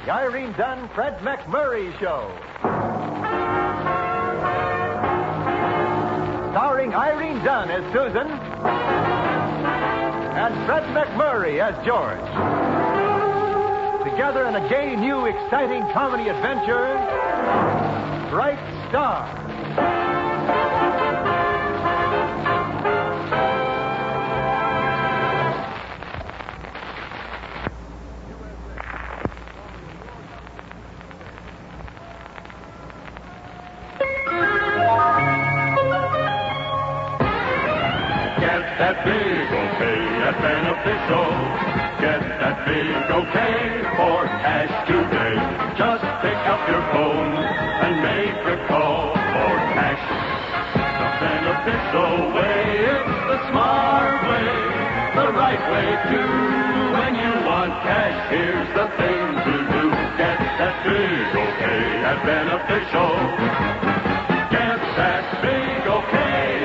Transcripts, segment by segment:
The Irene Dunn, Fred McMurray Show. Starring Irene Dunn as Susan and Fred McMurray as George. Together in a gay, new, exciting comedy adventure, Bright Star. That big okay at Beneficial. Get that big okay for cash today. Just pick up your phone and make a call for cash. The Beneficial way, it's the smart way, the right way too. When you want cash, here's the thing to do. Get that big okay at Beneficial. Get that big okay.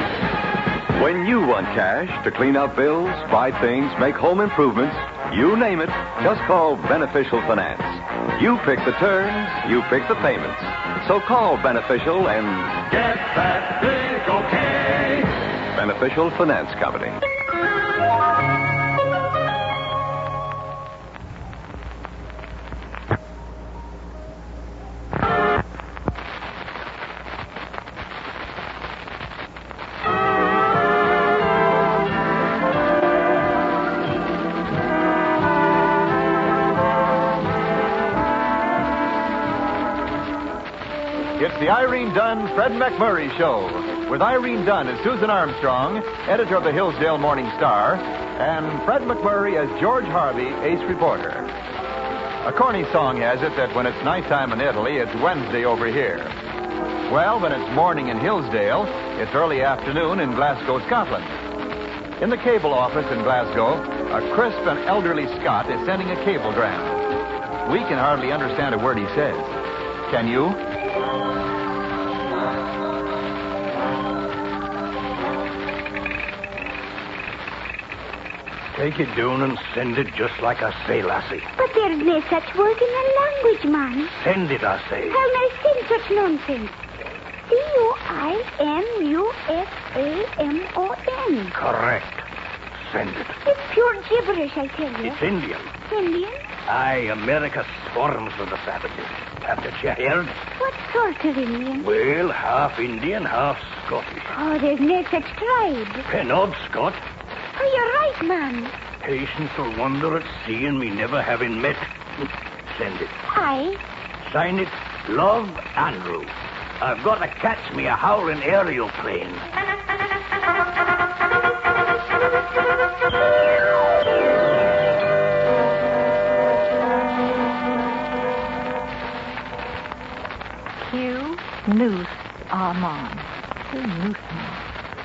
When you want cash to clean up bills, buy things, make home improvements, you name it, just call Beneficial Finance. You pick the terms, you pick the payments. So call Beneficial and get that big okay. Beneficial Finance Company. It's the Irene Dunn, Fred McMurray Show, with Irene Dunn as Susan Armstrong, editor of the Hillsdale Morning Star, and Fred McMurray as George Harvey, ace reporter. A corny song has it that when it's nighttime in Italy, it's Wednesday over here. Well, when it's morning in Hillsdale, it's early afternoon in Glasgow, Scotland. In the cable office in Glasgow, a crisp and elderly Scot is sending a cablegram. We can hardly understand a word he says. Can you? Take it down and send it just like I say, lassie. But there's no such word in the language, man. Send it, I say. How may I send such nonsense? C-U-I-M-U-S-A-M-O-N. Correct. Send it. It's pure gibberish, I tell you. It's Indian. Indian? Aye, America swarms with the savages. Haven't you heard? What sort of Indian? Well, half Indian, half Scottish. Oh, there's no such tribe. Penod Scot. Oh, you're right, man. Patience will wonder at seeing me never having met. Send it. Aye. Sign it, Love Andrew. I've got to catch me a howling aerial plane. Q. Noose Armand. Noose.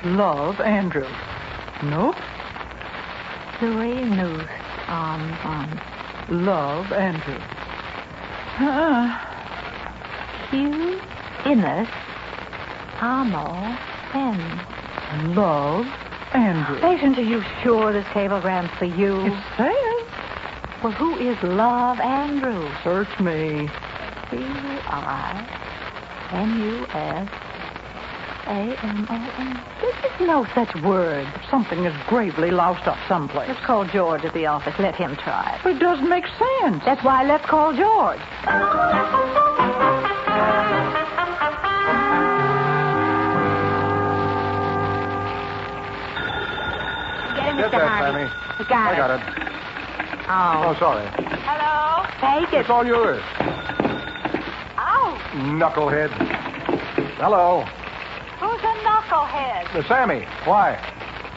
Love Andrew. Nope. Louis Noose Armand. Love Andrew. Q. Innes Amo N. Love Andrew. Patient, are you sure this cablegram's for you? It says. Well, who is Love Andrew? Search me. C-U-I-N-U-S-A-M-O-N. There's no such word. Something is gravely loused up someplace. Let's call George at the office. Let him try it. But it doesn't make sense. That's why let's call George. Get that, Sammy. I got it. Oh. Oh, sorry. Hello? Take it. It's all yours. Oh. Knucklehead. Hello. Who's a knucklehead? Sammy, why?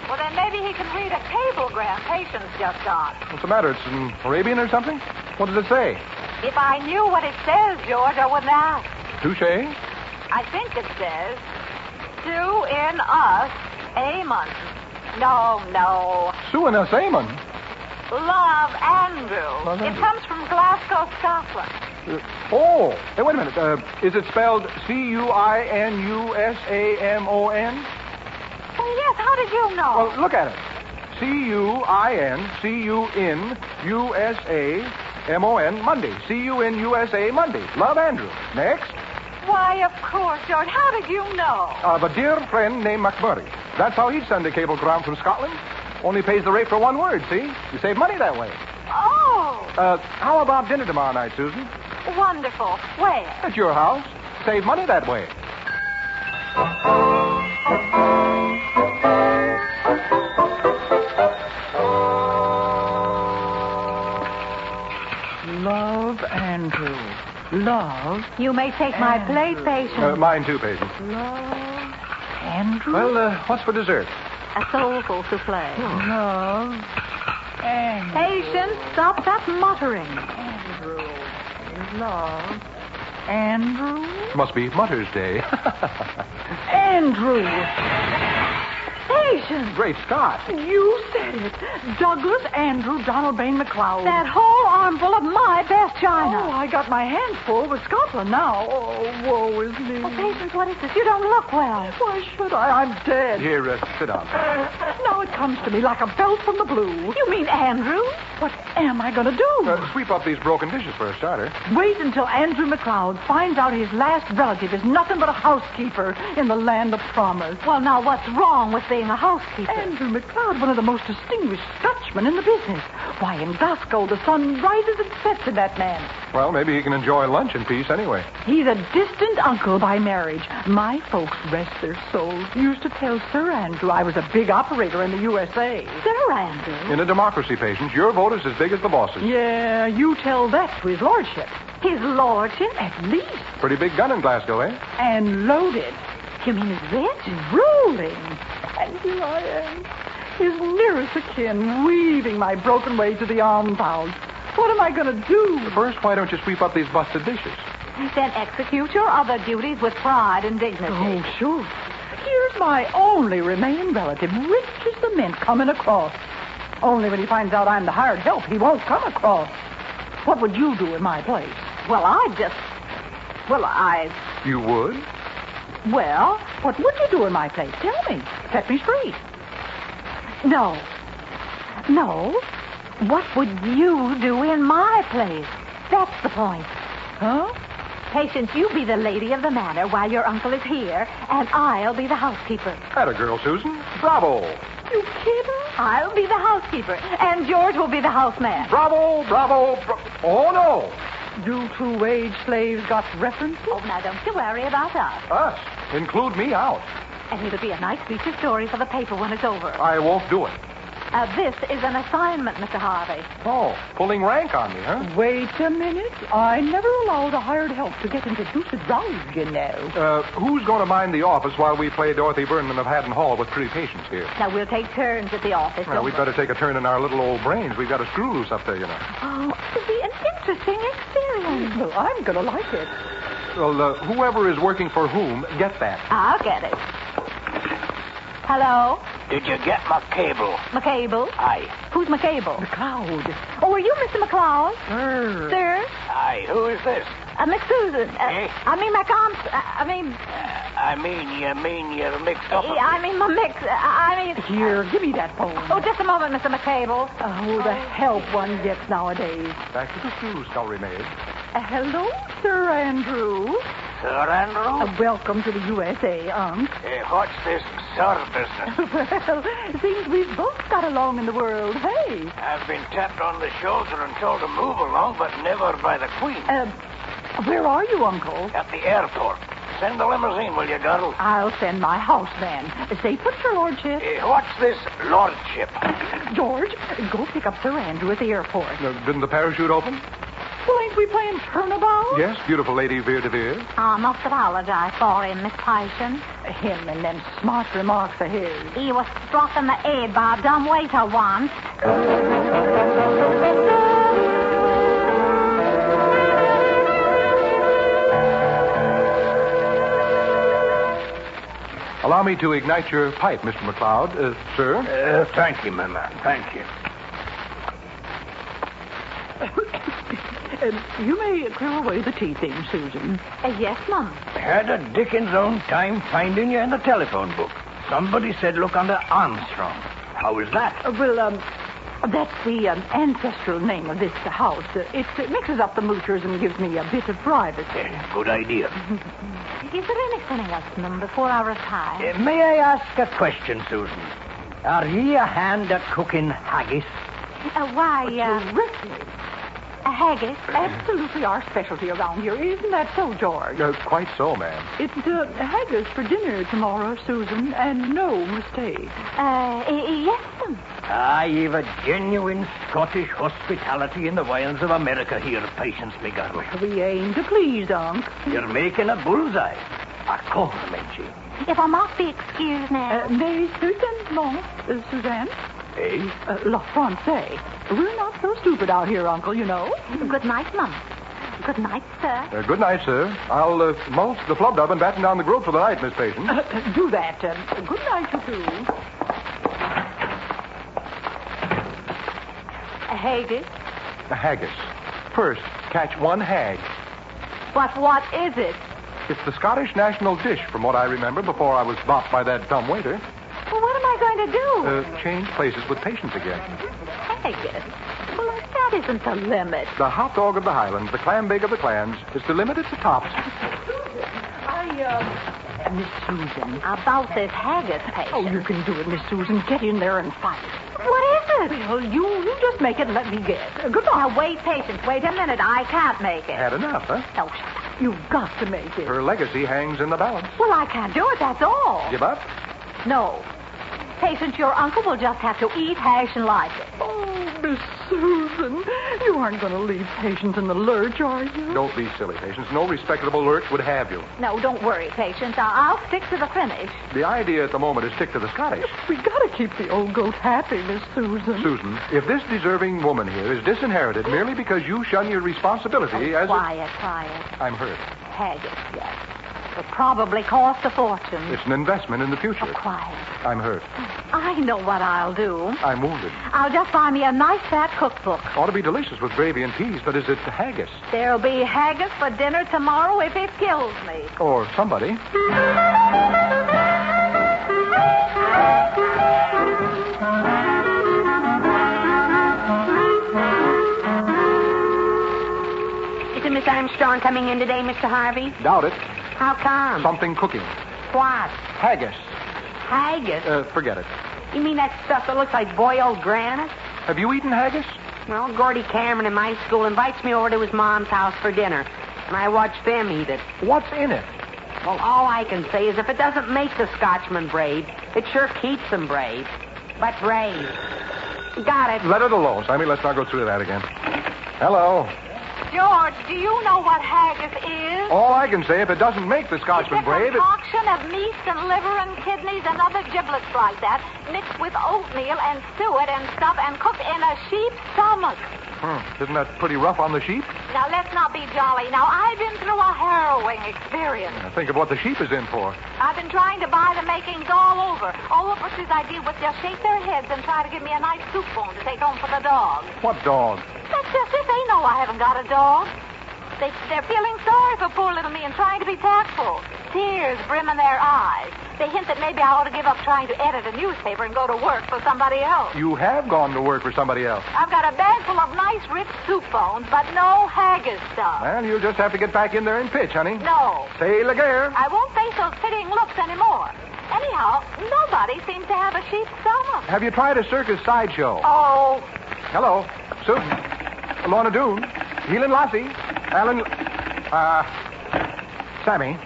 Well, then maybe he can read a cablegram Patience just got. What's the matter? It's in Arabian or something? What does it say? If I knew what it says, George, I wouldn't ask. Touche? I think it says, Sue in us, Amon. No. Sue and us, Amon. Love Andrew. Love It Andrew. comes from Glasgow, Scotland. Hey, wait a minute. Is it spelled C-U-I-N-U-S-A-M-O-N? Oh, yes. How did you know? Well, look at it. CUINCUNUSAMON, Monday. CUNUSA, Monday. Love, Andrew. Next. Why, of course, George. How did you know? Of a dear friend named McMurray. That's how he'd send a cablegram from Scotland. Only pays the rate for one word, see? You save money that way. Oh, How about dinner tomorrow night, Susan? wonderful. Where? At your house. Save money that way. Love, Andrew. Love, You may take my plate, patient. Mine too, patient. love, Andrew. Well, what's for dessert? A soulful souffle. Love, Andrew. Patient, stop that muttering. Andrew. Love, Andrew. Must be Mother's Day. Andrew. Patient. Great Scott. You said it. Douglas Andrew Donald Bain McLeod. That whole armful of my best china. Oh, I got my hands full with Scotland now. Oh, woe is me. Oh, Patience, what is this? You don't look well. Why should I? I'm dead. Here, sit down. Now it comes to me like a belt from the blue. You mean Andrew? What am I going to do? Sweep up these broken dishes for a starter. Wait until Andrew McLeod finds out his last relative is nothing but a housekeeper in the land of promise. Well, now, what's wrong with being a housekeeper? Andrew McLeod, one of the most distinguished Scotchmen in the business. Why, in Glasgow, the sun rises and sets in that man. Well, maybe he can enjoy lunch in peace anyway. He's a distant uncle by marriage. My folks, rest their souls, used to tell Sir Andrew I was a big operator in the USA. Sir Andrew. In a democracy, Patience, your vote is as big as the boss's. Yeah, you tell that to his lordship. His lordship? At least. Pretty big gun in Glasgow, eh? And loaded. You mean he's rich? Rolling. And here I am, his nearest akin, weaving my broken way to the almshouse. What am I going to do? First, why don't you sweep up these busted dishes? Then execute your other duties with pride and dignity. Oh, sure. Here's my only remaining relative, rich as the mint, coming across. Only when he finds out I'm the hired help, he won't come across. What would you do in my place? Well, You would? Well, what would you do in my place? Tell me. Set me straight. No. What would you do in my place? That's the point. Huh? Patience, you be the lady of the manor while your uncle is here, and I'll be the housekeeper. Atta girl, Susan. Bravo. You kidding? I'll be the housekeeper, and George will be the houseman. Bravo. Oh, no. Do two wage slaves got references? Oh, now don't you worry about us. Us. Include me out. And it'll be a nice feature story for the paper when it's over. I won't do it. This is an assignment, Mr. Harvey. Oh, pulling rank on me, huh? Wait a minute. I never allowed a hired help to get into Deuce's rows, you know. Who's going to mind the office while we play Dorothy Burnman of Haddon Hall with pretty patience here? Now, we'll take turns at the office. Well, we'd better take a turn in our little old brains. We've got a screw loose up there, you know. Oh, it'll be an interesting experience. Well, I'm going to like it. Well, whoever is working for whom, get that. I'll get it. Hello? Did you get my cable? McCable? Aye. Who's McCable? McLeod. Oh, are you Mr. McLeod? Sir. Sir? Aye. Who is this? Miss Susan. Eh? I mean, You mean you're mixed up? I mean, my mix. Here, give me that phone. Oh, just a moment, Mr. McCable. Oh, the help one gets nowadays. Back to the screw, scullery maid. Hello, Sir Andrew. Sir Andrew? Welcome to the USA, Unc. What's this sir business? Well, seems we've both got along in the world. Hey. I've been tapped on the shoulder and told to move along, but never by the Queen. Where are you, Uncle? At the airport. Send the limousine, will you, girl? I'll send my houseman. Say, put your lordship. What's this lordship? George, go pick up Sir Andrew at the airport. Didn't the parachute open? Well, ain't we playing turnabout? Yes, beautiful lady Veer de Veer. I must apologize for him, Miss Patience. Him and them smart remarks of his. He was struck in the head by a dumb waiter once. Allow me to ignite your pipe, Mr. McLeod. Sir? Thank you, my man. Thank you. You may clear away the tea things, Susan. Yes, Mum. Had a Dickens' own time finding you in the telephone book. Somebody said look under Armstrong. How is that? That's the ancestral name of this house. It mixes up the moochers and gives me a bit of privacy. Good idea. Is there anything else, Mum, before I retire? May I ask a question, Susan? Are ye a hand at cooking haggis? Terrific. Haggis? Absolutely our specialty around here. Isn't that so, George? Quite so, ma'am. It's haggis for dinner tomorrow, Susan, and no mistake. Yes, Mum. You've a genuine Scottish hospitality in the wilds of America here, Patience, me girl. We aim to please, Unc. You're making a bullseye. I compliment you. If I must be excused now. Mais certainement, Suzanne. Eh? La Francais. We're not so stupid out here, Uncle, you know. Good night, Mum. Good night, sir. Good night, sir. I'll mulch the flub dub and batten down the grove for the night, Miss Patience. Do that. Good night, you two. Haggis? A haggis. First, catch one hag. But what is it? It's the Scottish national dish, from what I remember, before I was bopped by that dumb waiter. Well, what am I going to do? Change places with Patience again. Haggis? Well, that isn't the limit. The hot dog of the Highlands, the clam bake of the clans, is the limit at the tops. Miss Susan. About this haggis patient. Oh, you can do it, Miss Susan. Get in there and fight. What is it? Well, you just make it and let me guess. Goodbye. Now, wait, Patience. Wait a minute. I can't make it. Had enough, huh? No, shut up. You've got to make it. Her legacy hangs in the balance. Well, I can't do it, that's all. Give up? No. Patience, your uncle will just have to eat hash and like it. Oh, Miss Susan, you aren't going to leave Patience in the lurch, are you? Don't be silly, Patience. No respectable lurch would have you. No, don't worry, Patience. I'll stick to the finish. The idea at the moment is stick to the Scottish. We got to keep the old goat happy, Miss Susan. Susan, if this deserving woman here is disinherited merely because you shun your responsibility as Quiet. I'm hurt. Haggis, yes. Will probably cost a fortune. It's an investment in the future. Oh, quiet. I'm hurt. I know what I'll do. I'm wounded. I'll just buy me a nice fat cookbook. Ought to be delicious with gravy and peas, but is it haggis? There'll be haggis for dinner tomorrow if it kills me. Or somebody. Isn't Miss Armstrong coming in today, Mr. Harvey? Doubt it. How come? Something cooking. What? Haggis. Haggis? Forget it. You mean that stuff that looks like boiled granite? Have you eaten haggis? Well, Gordy Cameron in my school invites me over to his mom's house for dinner, and I watch them eat it. What's in it? Well, all I can say is if it doesn't make the Scotchman brave, it sure keeps them brave. But brave. Got it. Let it alone, Sammy. Let's not go through that again. Hello. George, do you know what haggis is? All I can say, if it doesn't make the It's Scotchman a brave, concoction of meats and liver and kidneys and other giblets like that, mixed with oatmeal and suet and stuff and cooked in a sheep's stomach. Isn't that pretty rough on the sheep? Now, let's not be jolly. Now, I've been through a harrowing experience. Think of what the sheep is in for. I've been trying to buy the makings all over. All Oprah's idea was just shake their heads and try to give me a nice soup bone to take home for the dog. What dog? That's just it. They know I haven't got a dog. They're feeling sorry for poor little me and trying to be tactful. Tears brim in their eyes. They hint that maybe I ought to give up trying to edit a newspaper and go to work for somebody else. You have gone to work for somebody else. I've got a bag full of nice, rich soup bones, but no haggis stuff. Well, you'll just have to get back in there and pitch, honey. No. Say la guerre. I won't face those pitying looks anymore. Anyhow, nobody seems to have a sheep's stomach. Have you tried a circus sideshow? Oh. Hello. Susan. Lorna Doone. Heelan Lassie. Alan... Sammy.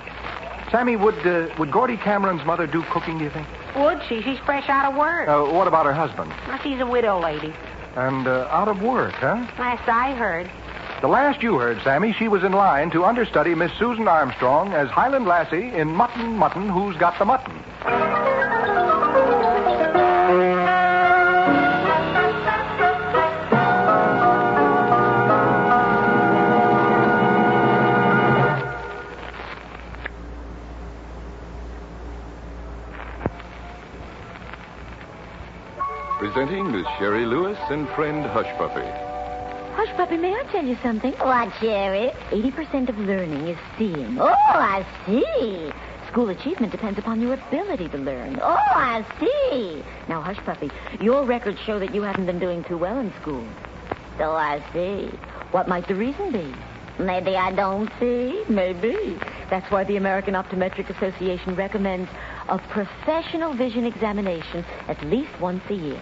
Sammy, would Gordy Cameron's mother do cooking, do you think? Would she? She's fresh out of work. What about her husband? Well, she's a widow lady. And out of work, huh? Last I heard. The last you heard, Sammy, she was in line to understudy Miss Susan Armstrong as Highland Lassie in Mutton, Who's Got the Mutton? Presenting Miss Sherry Lewis and friend Hush Puppy. Hush, Puppy, may I tell you something? What, Jerry? 80% of learning is seeing. Oh, I see. School achievement depends upon your ability to learn. Oh, I see. Now, hush, puppy. Your records show that you haven't been doing too well in school. So I see. What might the reason be? Maybe I don't see. Maybe. That's why the American Optometric Association recommends a professional vision examination at least once a year.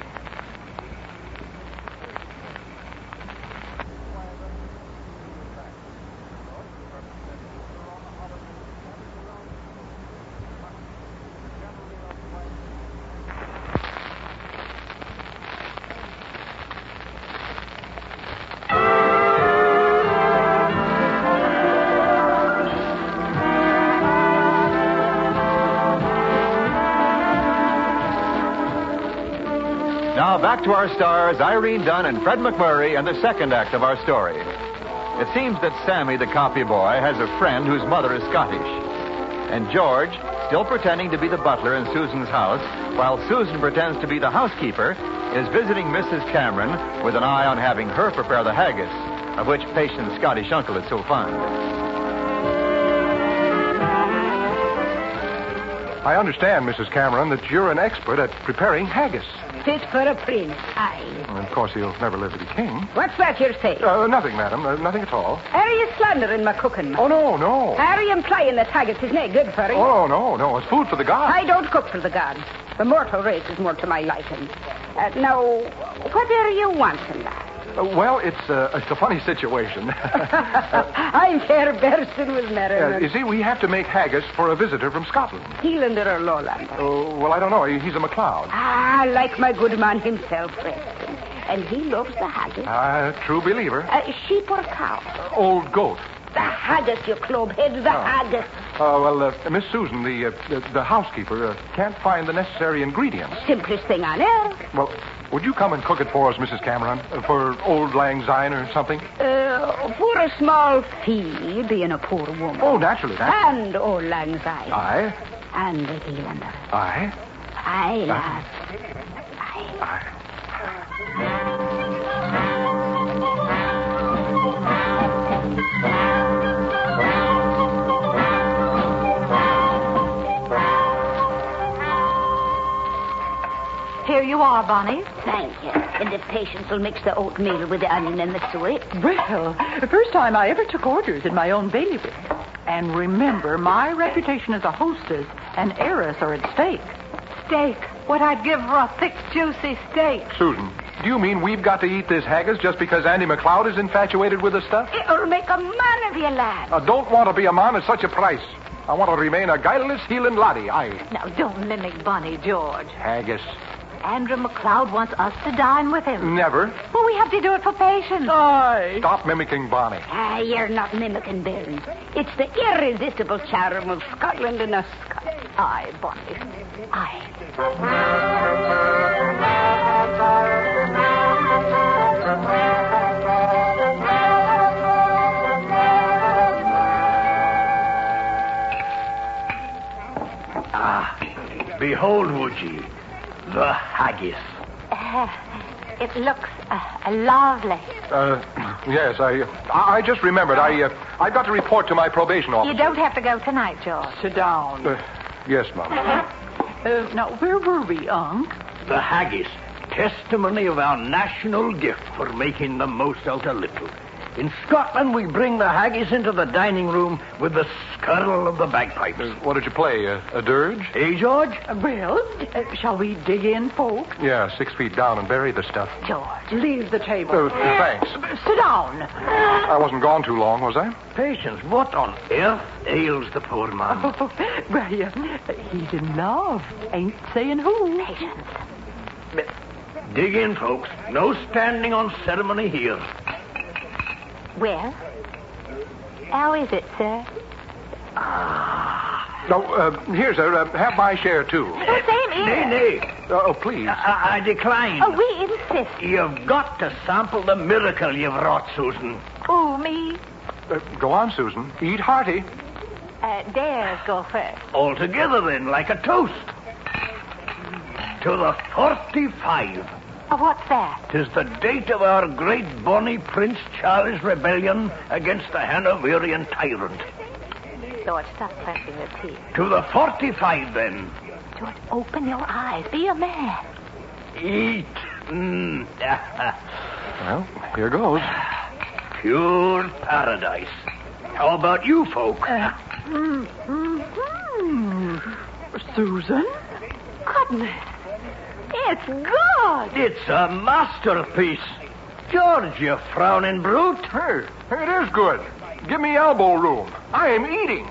Now back to our stars, Irene Dunn and Fred McMurray, and the second act of our story. It seems that Sammy, the copy boy, has a friend whose mother is Scottish. And George, still pretending to be the butler in Susan's house, while Susan pretends to be the housekeeper, is visiting Mrs. Cameron with an eye on having her prepare the haggis, of which Patient's Scottish uncle is so fond. I understand, Mrs. Cameron, that you're an expert at preparing haggis. Fit for a prince, aye. And of course, he'll never live to be king. What's that you're saying? Nothing, madam. Nothing at all. Are you slandering my cooking? Oh, no. Are you implying that haggis is no good for you? Oh, no. It's food for the gods. I don't cook for the gods. The mortal race is more to my liking. Now, what are you wanting, lad? Well, it's a funny situation. I'm fair bursting with merriment. You see, we have to make haggis for a visitor from Scotland. Heelander or Lowlander? Well, I don't know. He's a MacLeod. Like my good man himself, Preston. And he loves the haggis. True believer. Sheep or cow? Old goat. The haggis, you clubhead, the haggis. Miss Susan, the housekeeper, can't find the necessary ingredients. Simplest thing on earth. Well, would you come and cook it for us, Mrs. Cameron? For Old Lang Syne or something? For a small fee, being a poor woman. Oh, naturally. And Old Lang Syne. Aye. And the Heelander. Aye. Aye, lad. Aye. Here you are, Bonnie. Thank you. And the Patience will mix the oatmeal with the onion and the suet. Well, the first time I ever took orders in my own bailiwick. And remember, my reputation as a hostess and heiress are at stake. Steak. What I'd give for a thick, juicy steak. Susan, do you mean we've got to eat this haggis just because Andy MacLeod is infatuated with the stuff? It'll make a man of you, lad. I don't want to be a man at such a price. I want to remain a guileless, healing laddie, aye. Now, don't mimic Bonnie, George. Haggis. Andrew MacLeod wants us to dine with him. Never. Well, we have to do it for Patience. Aye. Stop mimicking Bonnie. You're not mimicking Baron. It's the irresistible charm of Scotland and us Scots. Aye, Bonnie. Aye. Behold, would ye, the haggis. It looks lovely. Yes, I just remembered. I've got to report to my probation officer. You don't have to go tonight, George. Sit down. Yes, Mom. Now, where were we, Unc? The haggis, testimony of our national gift for making the most out of little. In Scotland, we bring the haggis into the dining room with the skirl of the bagpipes. What did you play, a dirge? Eh, George? Well, shall we dig in, folks? Yeah, 6 feet down and bury the stuff. George, leave the table. Thanks. Sit down. I wasn't gone too long, was I? Patience, what on earth ails the poor man? Well, he's in love. Ain't saying who. Patience. Dig in, folks. No standing on ceremony here. Well, how is it, sir? No, here, sir. Have my share, too. Oh, same here. Nay. Oh, please. I decline. Oh, we insist. You've got to sample the miracle you've wrought, Susan. Oh, me? Go on, Susan. Eat hearty. Dares go first. All together, then, like a toast. To the 45. What's that? 'Tis the date of our great bonny Prince Charles' rebellion against the Hanoverian tyrant. George, stop pressing your teeth. To the 45, then. George, open your eyes. Be a man. Eat. Well, here goes. Pure paradise. How about you folk? Susan? Goodness. It's good. It's a masterpiece. George, you frowning brute. Hey, it is good. Give me elbow room. I am eating.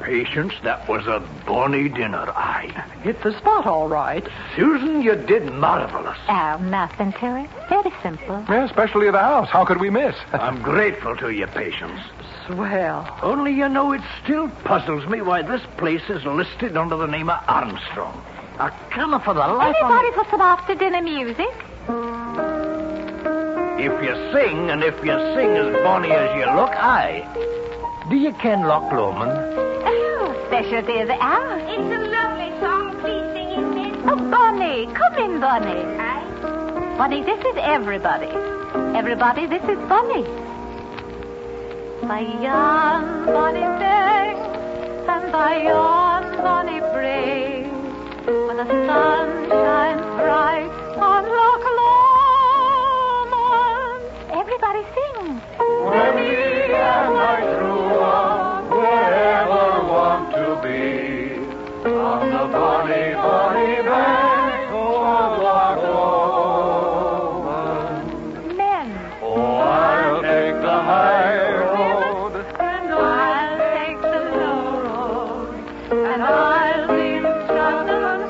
Patience, that was a bonny dinner, aye. Hit the spot all right. Susan, you did marvelous. Oh, nothing to it. Very simple. Yeah, especially at the house. How could we miss? I'm grateful to you, Patience. Swell. Only, you know, it still puzzles me why this place is listed under the name of Armstrong. I cannot for the life of Anybody me... for some after-dinner music? If you sing, and if you sing as bonny as you look, aye. Do you ken Loch Lomond? Oh, specialty of the hour. It's a lovely song. Please sing it, miss. Oh, Bonnie. Come in, Bonnie. Aye. Bonnie, this is everybody. Everybody, this is Bonnie. By yon bonny day, and by yon bonny brae, when the sun shines bright on Loch Lomond. Everybody sing. When me and my true one will ever want to be on the bonny, bonny bank of Loch Lomond. Men. Oh, I'll take the high road, And I'll take the low road, and I'll be Scotland's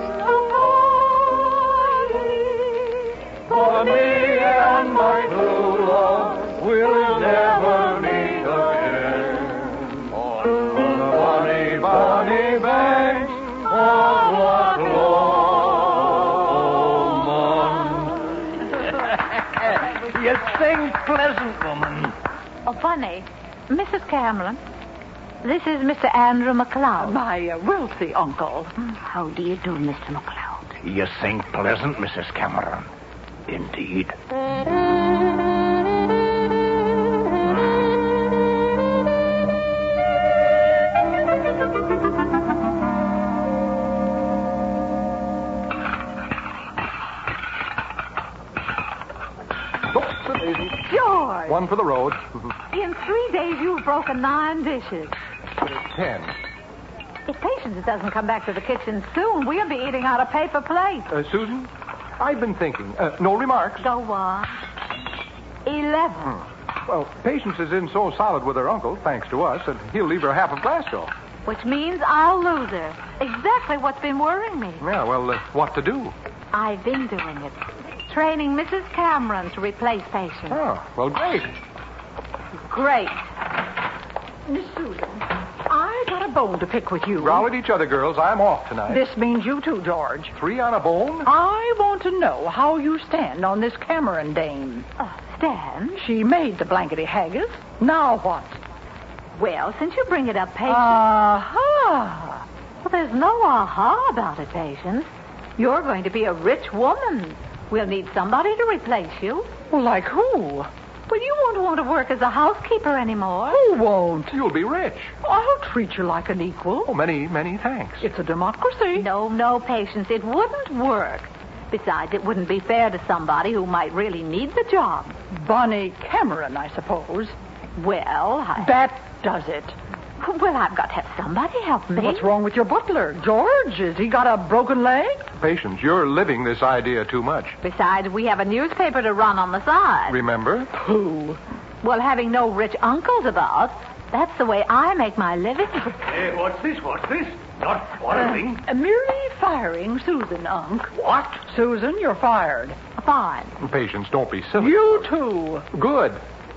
for me and my true love will never meet again on the bonny, bonny banks of Loch Lomond. You sing pleasant, woman. Oh, Bonnie, Mrs. Cameron, this is Mr. Andrew McLeod. My wealthy uncle. How do you do, Mr. McLeod? You sing pleasant, Mrs. Cameron. Indeed. George, One for the road. in 3 days you've broken 9 dishes. 10. If Patience doesn't come back to the kitchen soon, we'll be eating out of paper plates. Susan, I've been thinking. No remarks. Go on. 11. Well, Patience is in so solid with her uncle, thanks to us, that he'll leave her half of Glasgow. Which means I'll lose her. Exactly what's been worrying me. Yeah, well, what to do? I've been doing it. Training Mrs. Cameron to replace Patience. Oh, well, great. Great. Miss Susan, I got a bone to pick with you. Growl at each other, girls. I'm off tonight. This means you too, George. 3 on a bone? I want to know how you stand on this Cameron dame. Stan? She made the blankety haggis. Now what? Well, since you bring it up, Patience... Aha! Well, there's no aha about it, Patience. You're going to be a rich woman. We'll need somebody to replace you. Well, like who? Well, you won't want to work as a housekeeper anymore. Who won't? You'll be rich. I'll treat you like an equal. Oh, many, many thanks. It's a democracy. No, Patience. It wouldn't work. Besides, it wouldn't be fair to somebody who might really need the job. Bonnie Cameron, I suppose. Well, That does it. Well, I've got to have somebody help me. What's wrong with your butler? George, has he got a broken leg? Patience, you're living this idea too much. Besides, we have a newspaper to run on the side. Remember? Pooh. Well, having no rich uncles about, that's the way I make my living. Hey, what's this? Not quarreling. Merely firing Susan, Unc. What? Susan, you're fired. Fine. Patience, don't be silly. You too. Good.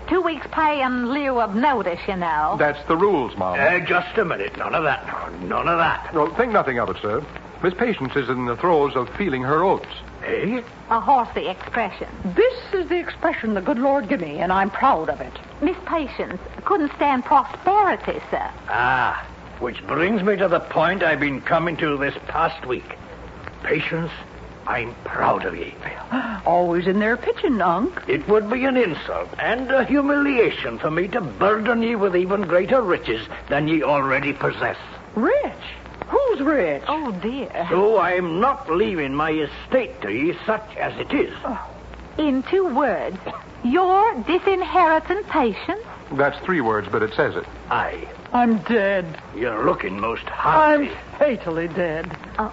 2 weeks' pay in lieu of notice, you know. That's the rules, Mom. Just a minute. None of that. None of that. No, think nothing of it, sir. Miss Patience is in the throes of feeling her oats. Eh? A horsey expression. This is the expression the good Lord give me, and I'm proud of it. Miss Patience couldn't stand prosperity, sir. Which brings me to the point I've been coming to this past week. Patience, I'm proud of ye. Always in there pitching, Unc. It would be an insult and a humiliation for me to burden ye with even greater riches than ye already possess. Rich? Who's rich? Oh, dear. So I'm not leaving my estate to ye, such as it is. In 2 words, your disinheritance patience. That's 3 words, but it says it. Aye, I'm dead. you're looking most I'm hearty. fatally dead.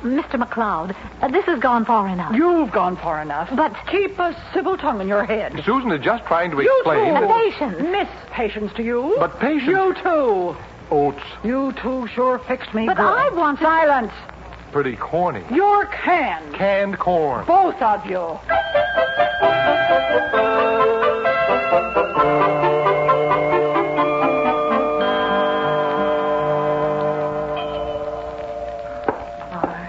Mr. McLeod, this has gone far enough. You've gone far enough. But- keep a civil tongue in your head. Susan is just trying to You explain. too. Patience. Miss Patience to you. But Patience... You too. Oats. You two sure fixed me But good. I want to... Silence. Pretty corny. You're canned. Canned corn. Both of you.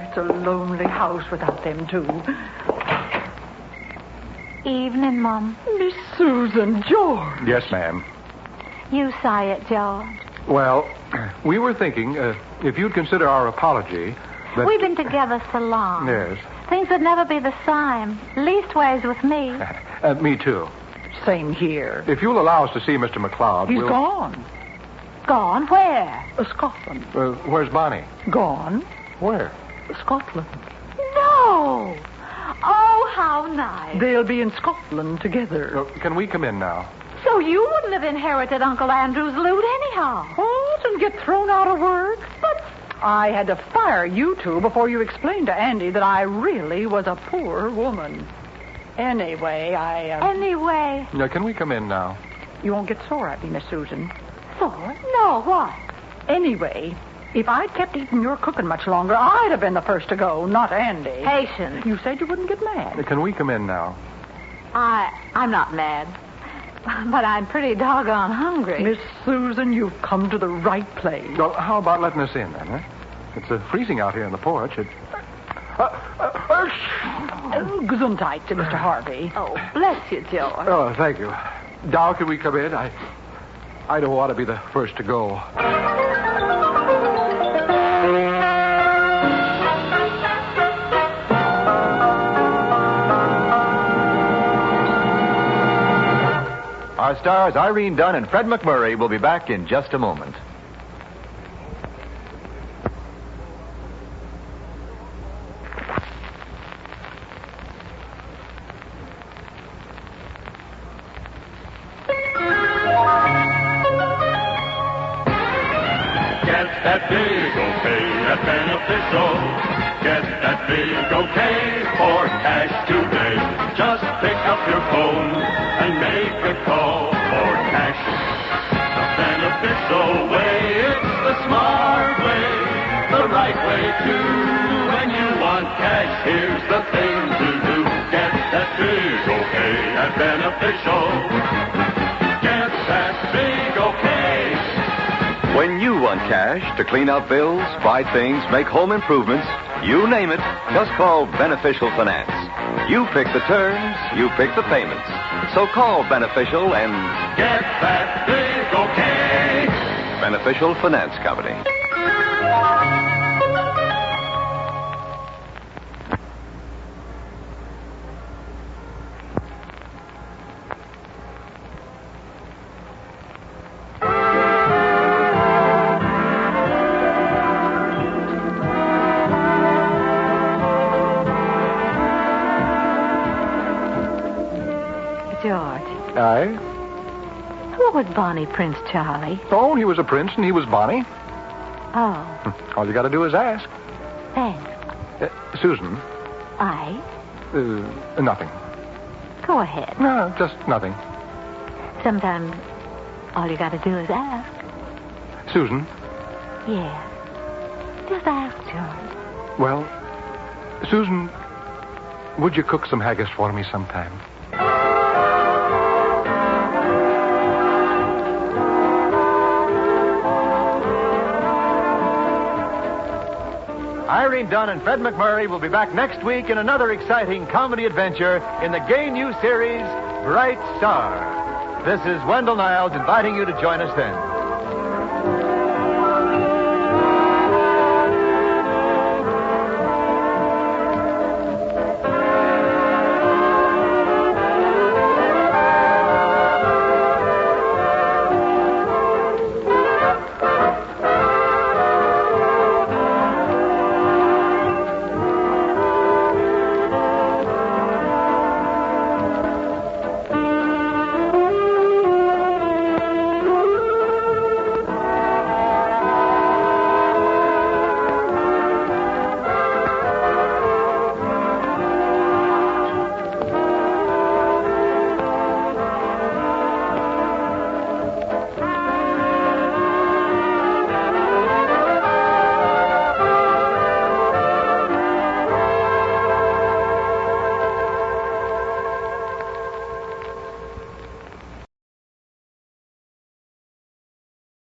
It's a lonely house without them two. Evening, Mum. Miss Susan George. Yes, ma'am. You say it, George. Well, we were thinking, if you'd consider our apology, that... We've been together so long. Yes. Things would never be the same. Leastways with me. Me too. Same here. If you'll allow us to see Mr. McLeod, He's we'll... gone. Gone? Where? Scotland. Where's Bonnie? Gone. Where? Scotland. No. Oh, how nice. They'll be in Scotland together. Can we come in now? So you wouldn't have inherited Uncle Andrew's loot anyhow. What? And get thrown out of work? But I had to fire you two before you explained to Andy that I really was a poor woman. Anyway, Anyway. Now, can we come in now? You won't get sore at me, Miss Susan. Sore? No, what? Anyway, if I'd kept eating your cooking much longer, I'd have been the first to go, not Andy. Patience. You said you wouldn't get mad. Can we come in now? I'm not mad. But I'm pretty doggone hungry. Miss Susan, you've come to the right place. Well, how about letting us in, then, huh? It's freezing out here on the porch. Gesundheit to Mr. Harvey. Oh, bless you, George. Oh, thank you. Dow, can we come in? I don't want to be the first to go. Our stars Irene Dunn and Fred McMurray will be back in just a moment. Get that big okay at Beneficial. Get that big okay for cash today. Just pick up your phone and make a call for cash. The Beneficial way, it's the smart way, the right way too. When you want cash, here's the thing to do. Get that big okay at Beneficial. Get that big okay. When you want cash to clean out bills, buy things, make home improvements, you name it, just call Beneficial Finance. You pick the terms, you pick the payments. So call Beneficial and get that big okay. Beneficial Finance Company. George, Aye? who was Bonnie Prince Charlie? Oh, he was a prince and he was Bonnie. Oh, All you got to do is ask. thanks. Susan, I? nothing. Go ahead. No, just nothing. Sometimes all you got to do is ask. Susan, Yeah. Just ask, George. well, Susan, would you cook some haggis for me sometime? Irene Dunn and Fred McMurray will be back next week in another exciting comedy adventure in the gay new series, Bright Star. This is Wendell Niles inviting you to join us then.